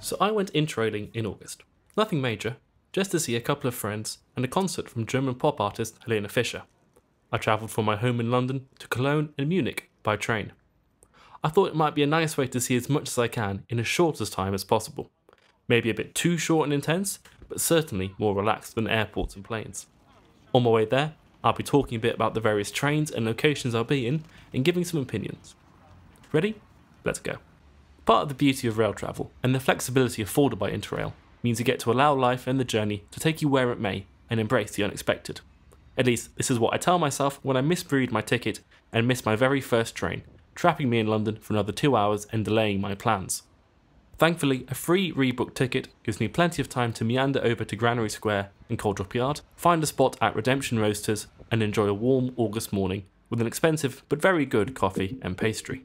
So I went interrailing in August. Nothing major, just to see a couple of friends and a concert from German pop artist Helene Fischer. I travelled from my home in London to Cologne and Munich by train. I thought it might be a nice way to see as much as I can in as short a time as possible. Maybe a bit too short and intense, but certainly more relaxed than airports and planes. On my way there, I'll be talking a bit about the various trains and locations I'll be in and giving some opinions. Ready? Let's go. Part of the beauty of rail travel and the flexibility afforded by Interrail means you get to allow life and the journey to take you where it may and embrace the unexpected. At least this is what I tell myself when I misread my ticket and miss my very first train, trapping me in London for another 2 hours and delaying my plans. Thankfully, a free rebooked ticket gives me plenty of time to meander over to Granary Square and Coldrop Yard, find a spot at Redemption Roasters and enjoy a warm August morning with an expensive but very good coffee and pastry.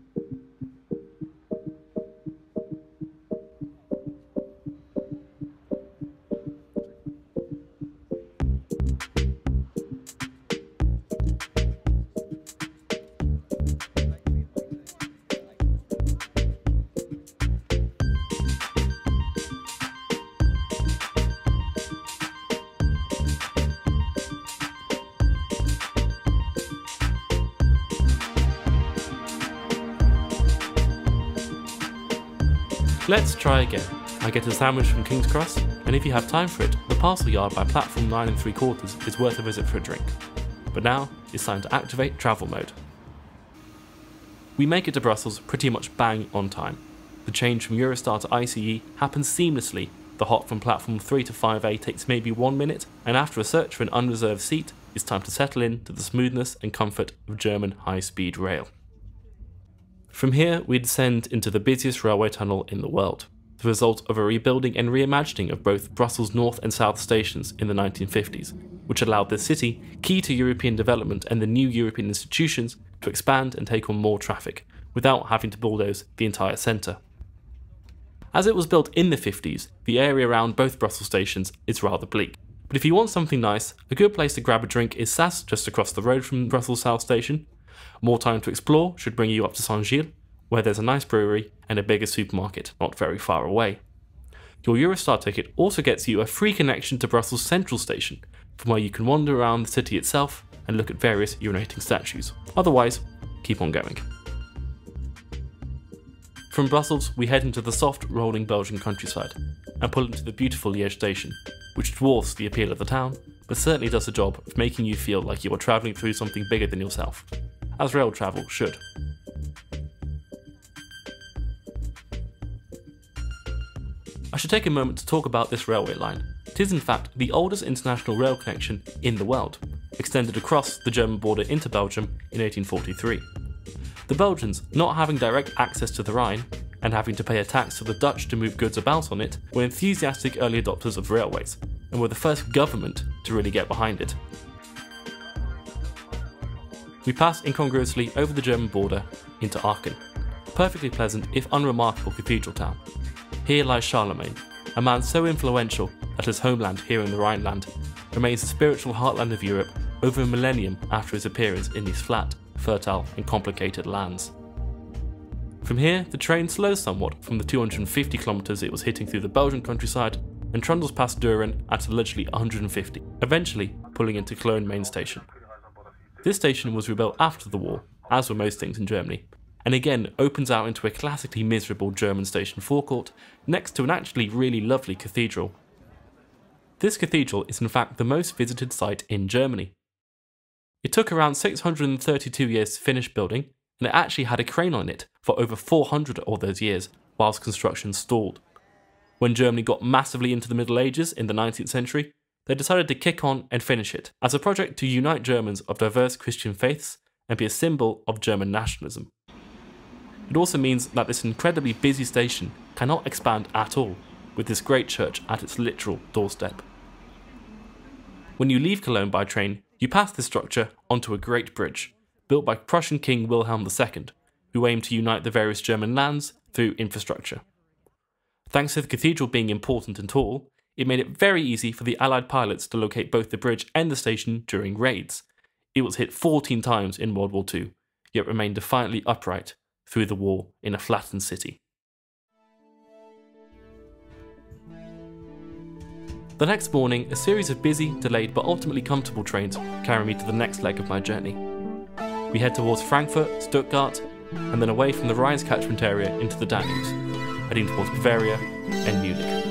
Let's try again. I get a sandwich from King's Cross, and if you have time for it, the parcel yard by platform 9 3/4 is worth a visit for a drink. But now, it's time to activate travel mode. We make it to Brussels pretty much bang on time. The change from Eurostar to ICE happens seamlessly. The hop from platform 3 to 5A takes maybe 1 minute, and after a search for an unreserved seat, it's time to settle in to the smoothness and comfort of German high-speed rail. From here, we descend into the busiest railway tunnel in the world, the result of a rebuilding and reimagining of both Brussels North and South stations in the 1950s, which allowed the city, key to European development and the new European institutions, to expand and take on more traffic, without having to bulldoze the entire centre. As it was built in the 50s, the area around both Brussels stations is rather bleak. But if you want something nice, a good place to grab a drink is Sass, just across the road from Brussels South Station. More time to explore should bring you up to Saint-Gilles, where there's a nice brewery and a bigger supermarket not very far away. Your Eurostar ticket also gets you a free connection to Brussels Central Station, from where you can wander around the city itself and look at various urinating statues. Otherwise, keep on going. From Brussels, we head into the soft, rolling Belgian countryside and pull into the beautiful Liège station, which dwarfs the appeal of the town, but certainly does the job of making you feel like you are travelling through something bigger than yourself, as rail travel should. I should take a moment to talk about this railway line. It is in fact the oldest international rail connection in the world, extended across the German border into Belgium in 1843. The Belgians, not having direct access to the Rhine, and having to pay a tax to the Dutch to move goods about on it, were enthusiastic early adopters of railways, and were the first government to really get behind it. We pass incongruously over the German border into Aachen, a perfectly pleasant if unremarkable cathedral town. Here lies Charlemagne, a man so influential that his homeland here in the Rhineland remains the spiritual heartland of Europe over a millennium after his appearance in these flat, fertile and complicated lands. From here, the train slows somewhat from the 250 kilometers it was hitting through the Belgian countryside and trundles past Düren at allegedly 150, eventually pulling into Cologne main station. This station was rebuilt after the war, as were most things in Germany, and again opens out into a classically miserable German station forecourt next to an actually really lovely cathedral. This cathedral is in fact the most visited site in Germany. It took around 632 years to finish building, and it actually had a crane on it for over 400 of those years whilst construction stalled. When Germany got massively into the Middle Ages in the 19th century, they decided to kick on and finish it as a project to unite Germans of diverse Christian faiths and be a symbol of German nationalism. It also means that this incredibly busy station cannot expand at all, with this great church at its literal doorstep. When you leave Cologne by train, you pass this structure onto a great bridge, built by Prussian King Wilhelm II, who aimed to unite the various German lands through infrastructure. Thanks to the cathedral being important and tall, it made it very easy for the Allied pilots to locate both the bridge and the station during raids. It was hit 14 times in World War II, yet remained defiantly upright through the war in a flattened city. The next morning, a series of busy, delayed but ultimately comfortable trains carry me to the next leg of my journey. We head towards Frankfurt, Stuttgart, and then away from the Rhine's catchment area into the Danube, heading towards Bavaria and Munich.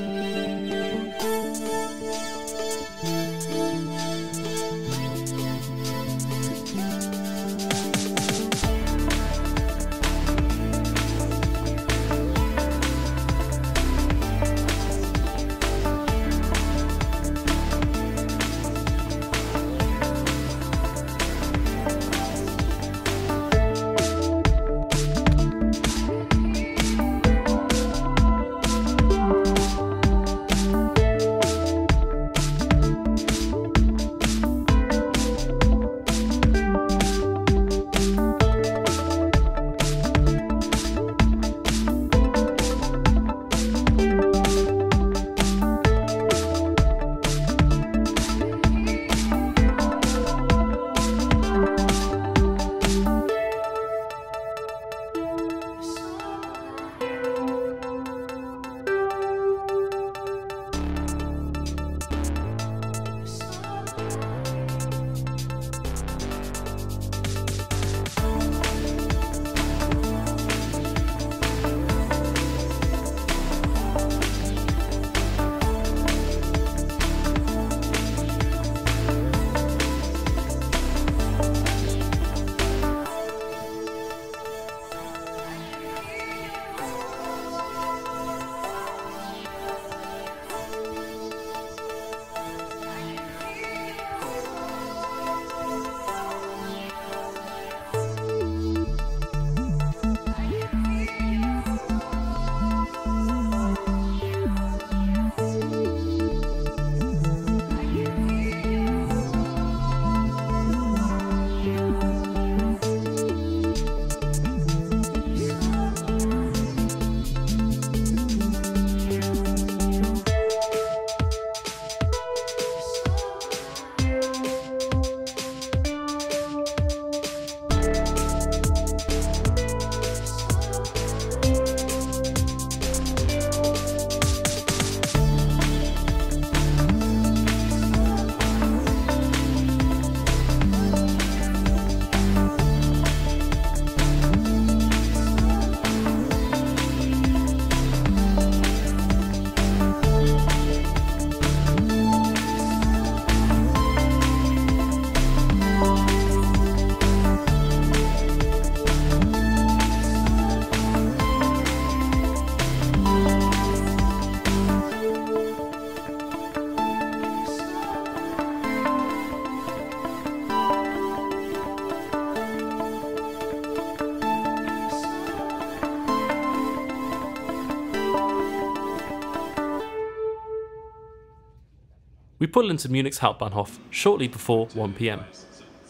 We pull into Munich's Hauptbahnhof shortly before 1 PM.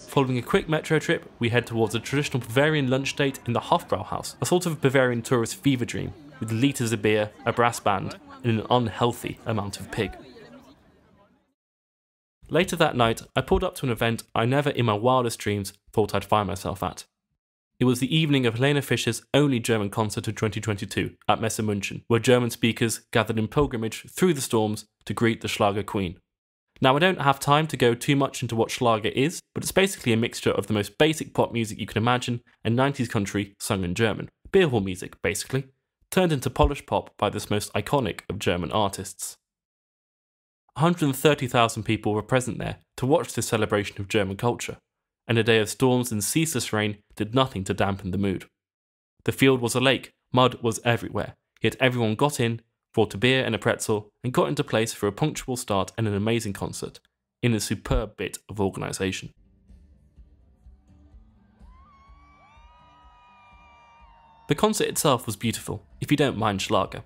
Following a quick metro trip, we head towards a traditional Bavarian lunch date in the Hofbrauhaus, a sort of Bavarian tourist fever dream, with litres of beer, a brass band, and an unhealthy amount of pig. Later that night, I pulled up to an event I never in my wildest dreams thought I'd find myself at. It was the evening of Helene Fischer's only German concert of 2022 at Messe München, where German speakers gathered in pilgrimage through the storms to greet the Schlager queen. Now, I don't have time to go too much into what Schlager is, but it's basically a mixture of the most basic pop music you can imagine and 90s country sung in German. Beer hall music, basically, turned into polished pop by this most iconic of German artists. 130,000 people were present there to watch this celebration of German culture, and a day of storms and ceaseless rain did nothing to dampen the mood. The field was a lake, mud was everywhere, yet everyone got in, brought a beer and a pretzel, and got into place for a punctual start and an amazing concert, in a superb bit of organisation. The concert itself was beautiful, if you don't mind Schlager.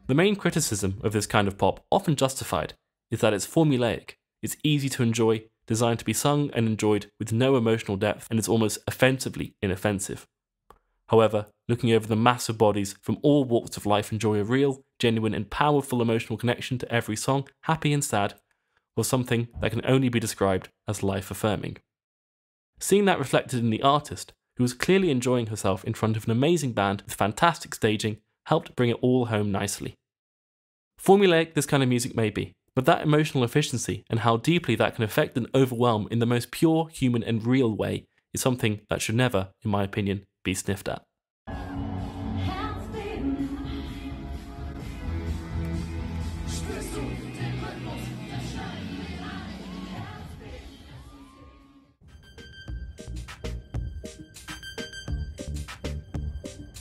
The main criticism of this kind of pop, often justified, is that it's formulaic, it's easy to enjoy, designed to be sung and enjoyed with no emotional depth, and is almost offensively inoffensive. However, looking over the massive bodies from all walks of life enjoy a real, genuine and powerful emotional connection to every song, happy and sad, was something that can only be described as life-affirming. Seeing that reflected in the artist, who was clearly enjoying herself in front of an amazing band with fantastic staging, helped bring it all home nicely. Formulaic this kind of music may be, But that emotional efficiency and how deeply that can affect and overwhelm in the most pure, human and real way is something that should never, in my opinion, be sniffed at.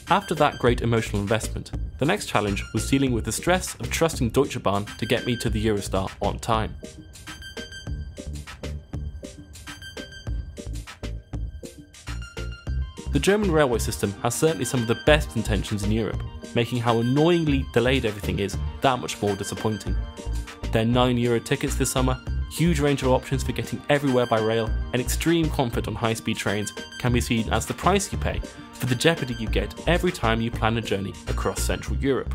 After that great emotional investment, the next challenge was dealing with the stress of trusting Deutsche Bahn to get me to the Eurostar on time. The German railway system has certainly some of the best intentions in Europe, making how annoyingly delayed everything is that much more disappointing. Their €9 tickets this summer, huge range of options for getting everywhere by rail, and extreme comfort on high-speed trains can be seen as the price you pay for the jeopardy you get every time you plan a journey across Central Europe.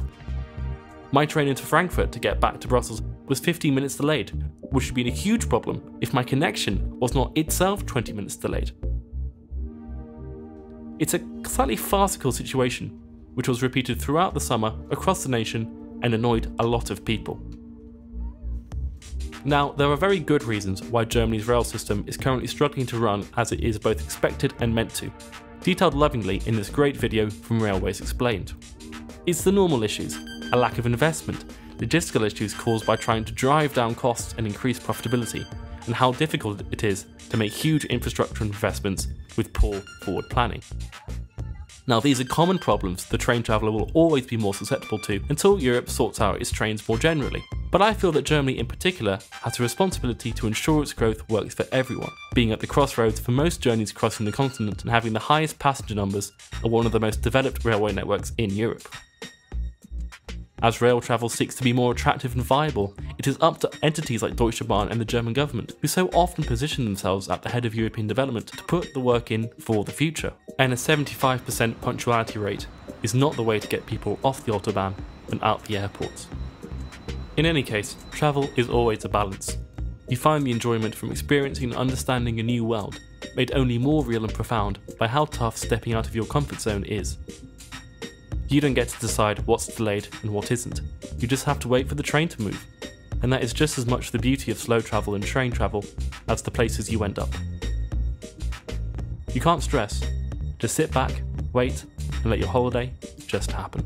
My train into Frankfurt to get back to Brussels was 15 minutes delayed, which would have been a huge problem if my connection was not itself 20 minutes delayed. It's a slightly farcical situation, which was repeated throughout the summer across the nation and annoyed a lot of people. Now, there are very good reasons why Germany's rail system is currently struggling to run as it is both expected and meant to, detailed lovingly in this great video from Railways Explained. It's the normal issues, a lack of investment, logistical issues caused by trying to drive down costs and increase profitability, and how difficult it is to make huge infrastructure investments with poor forward planning. Now, these are common problems the train traveller will always be more susceptible to until Europe sorts out its trains more generally. But I feel that Germany in particular has a responsibility to ensure its growth works for everyone, being at the crossroads for most journeys crossing the continent and having the highest passenger numbers of one of the most developed railway networks in Europe. As rail travel seeks to be more attractive and viable, it is up to entities like Deutsche Bahn and the German government, who so often position themselves at the head of European development, to put the work in for the future. And a 75% punctuality rate is not the way to get people off the Autobahn and out the airports. In any case, travel is always a balance. You find the enjoyment from experiencing and understanding a new world, made only more real and profound by how tough stepping out of your comfort zone is. You don't get to decide what's delayed and what isn't. You just have to wait for the train to move. And that is just as much the beauty of slow travel and train travel as the places you end up. You can't stress. Just sit back, wait, and let your holiday just happen.